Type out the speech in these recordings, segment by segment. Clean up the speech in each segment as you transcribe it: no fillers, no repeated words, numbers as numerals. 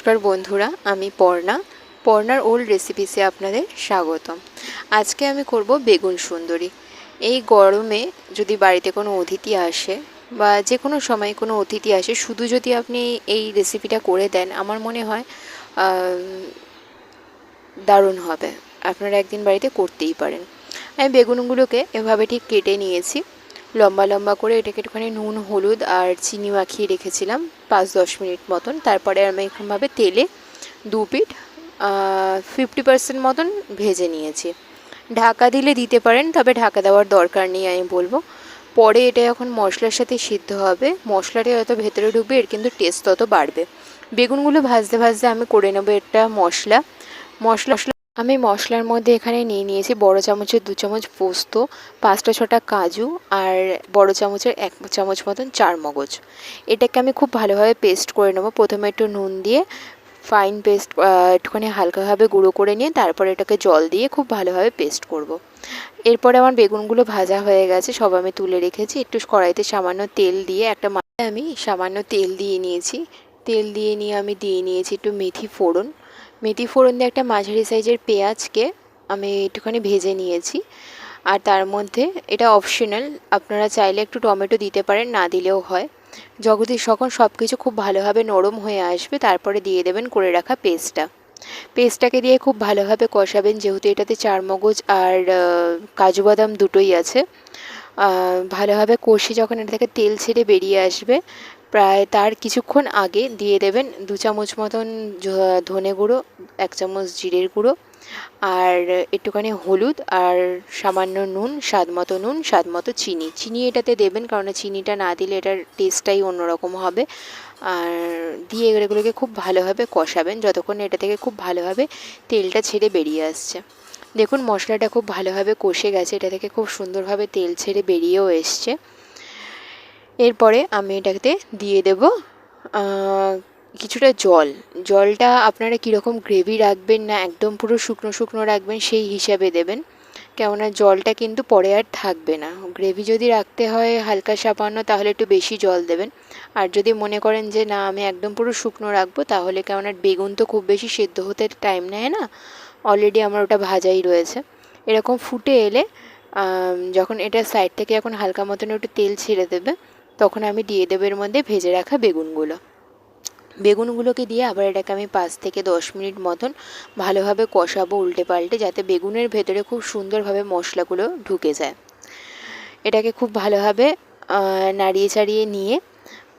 নমস্কার বন্ধুরা, আমি পর্ণার ওল্ড রেসিপিসে আপনাদের স্বাগতম। আজকে আমি করব বেগুন সুন্দরী। এই গরমে যদি বাড়িতে কোনো অতিথি আসে বা যে কোনো সময় কোনো অতিথি আসে, শুধু যদি আপনি এই রেসিপিটা করে দেন, আমার মনে হয় দারুণ হবে। আপনারা একদিন বাড়িতে করতেই পারেন। আমি বেগুনগুলোকে এভাবে ঠিক কেটে নিয়েছি, লম্বা লম্বা করে। এটাকে একটুখানি নুন, হলুদ আর চিনি মাখিয়ে রেখেছিলাম 5-10 মিনিট মতন। তারপরে আমি এরকমভাবে তেলে 2 পিঠ 50% মতন ভেজে নিয়েছি। ঢাকা দিলে দিতে পারেন, তবে ঢাকা দেওয়ার দরকার নেই আমি বলবো। পরে এটা যখন মশলার সাথে সিদ্ধ হবে, মশলাটা যত ভেতরে ঢুকবে, এর কিন্তু টেস্ট তত বাড়বে। বেগুনগুলো ভাজতে ভাজতে আমি করে নেবো একটা মশলা। আমি মশলার মধ্যে এখানে নিয়েছি বড় চামচের 2 চামচ পোস্ত, 5-6টা কাজু আর বড় চামচের 1 চামচ মতন চারমগজ। এটাকে আমি খুব ভালোভাবে পেস্ট করে নেবো। প্রথমে একটু নুন দিয়ে ফাইন পেস্ট, একটুখানি হালকাভাবে গুঁড়ো করে নিয়ে তারপর এটাকে জল দিয়ে খুব ভালোভাবে পেস্ট করব। এরপরে আমার বেগুনগুলো ভাজা হয়ে গেছে, সব আমি তুলে রেখেছি। একটু কড়াইতে সামান্য তেল দিয়ে আমি সামান্য তেল দিয়ে নিয়েছি। তেল দিয়ে নিয়ে আমি দিয়ে নিয়েছি একটু মেথি ফোড়ন দিয়ে একটা মাঝারি সাইজের পেঁয়াজকে আমি একটুখানি ভেজে নিয়েছি। আর তার মধ্যে, এটা অপশনাল, আপনারা চাইলে একটু টমেটো দিতে পারেন, না দিলেও হয়। যখন সব কিছু খুব ভালোভাবে নরম হয়ে আসবে, তারপরে দিয়ে দেবেন করে রাখা পেস্টটাকে দিয়ে খুব ভালোভাবে কষাবেন। যেহেতু এটাতে চারমগজ আর কাজু বাদাম দুটোই আছে, ভালোভাবে কষি যখন এটা থেকে তেল ছেড়ে বেরিয়ে আসবে, প্রায় তার কিছুক্ষণ আগে দিয়ে দেবেন 2 চামচ মতন ধনে গুঁড়ো, 1 চামচ জিরের গুঁড়ো আর একটুখানি হলুদ আর সামান্য নুন, স্বাদ মতো চিনি এটাতে দেবেন, কারণ চিনিটা না দিলে এটার টেস্টটাই অন্যরকম হবে। আর দিয়ে এগুলোকে খুব ভালোভাবে কষাবেন যতক্ষণ এটা থেকে খুব ভালোভাবে তেলটা ছেড়ে বেরিয়ে আসছে। দেখুন মশলাটা খুব ভালোভাবে কষে গেছে, এটা থেকে খুব সুন্দরভাবে তেল ছেড়ে বেরিয়েও এসছে। এরপরে আমি এটাতে দিয়ে দেব কিছুটা জলটা আপনারা কীরকম গ্রেভি রাখবেন, না একদম পুরো শুকনো রাখবেন সেই হিসাবে দেবেন, কেননা জলটা কিন্তু পরে আর থাকবে না। গ্রেভি যদি রাখতে হয় হালকা সামান্য, তাহলে একটু বেশি জল দেবেন। আর যদি মনে করেন যে না আমি একদম পুরো শুকনো রাখবো, তাহলে কেননা বেগুন তো খুব বেশি সেদ্ধ হতে টাইম নেয় না, অলরেডি আমার ওটা ভাজাই রয়েছে। এরকম ফুটে এলে যখন এটা সাইড থেকে যখন হালকা মতন একটু তেল ছেড়ে দেবে, তখন আমি দিয়ে দেবো এর মধ্যে ভেজে রাখা বেগুনগুলোকে দিয়ে আবার এটাকে আমি 5-10 মিনিট মতন ভালোভাবে কষাবো উল্টে পাল্টে, যাতে বেগুনের ভেতরে খুব সুন্দরভাবে মশলাগুলো ঢুকে যায়। এটাকে খুব ভালোভাবে নাড়িয়ে চাড়িয়ে নিয়ে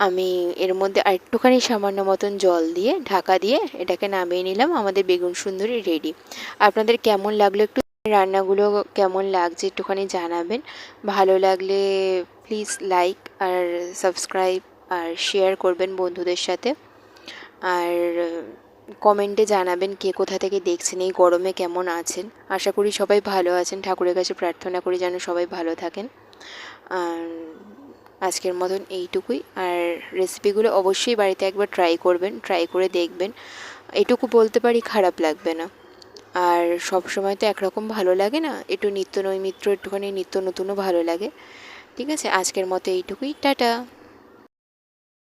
আমি এর মধ্যে আরেকটুখানি সামান্য মতন জল দিয়ে ঢাকা দিয়ে এটাকে নামিয়ে নিলাম। আমাদের বেগুন সুন্দরী রেডি। আপনাদের কেমন লাগলো, একটু রান্নাগুলো কেমন লাগছে একটুখানি জানাবেন। ভালো লাগলে প্লিজ লাইক আর সাবস্ক্রাইব আর শেয়ার করবেন বন্ধুদের সাথে। আর কমেন্টে জানাবেন কে কোথা থেকে দেখছেন, এই গরমে কেমন আছেন। আশা করি সবাই ভালো আছেন, ঠাকুরের কাছে প্রার্থনা করি যেন সবাই ভালো থাকেন। আর আজকের মতন এইটুকুই। আর রেসিপিগুলো অবশ্যই বাড়িতে একবার ট্রাই করবেন, ট্রাই করে দেখবেন। এটুকু বলতে পারি খারাপ লাগবে না। আর সব সময় তো একরকম ভালো লাগে না, একটু নিত্য নৈমিত্র একটুখানি নিত্য নতুনও ভালো লাগে। ঠিক আছে, আজকের মতো এইটুকুই, টাটা।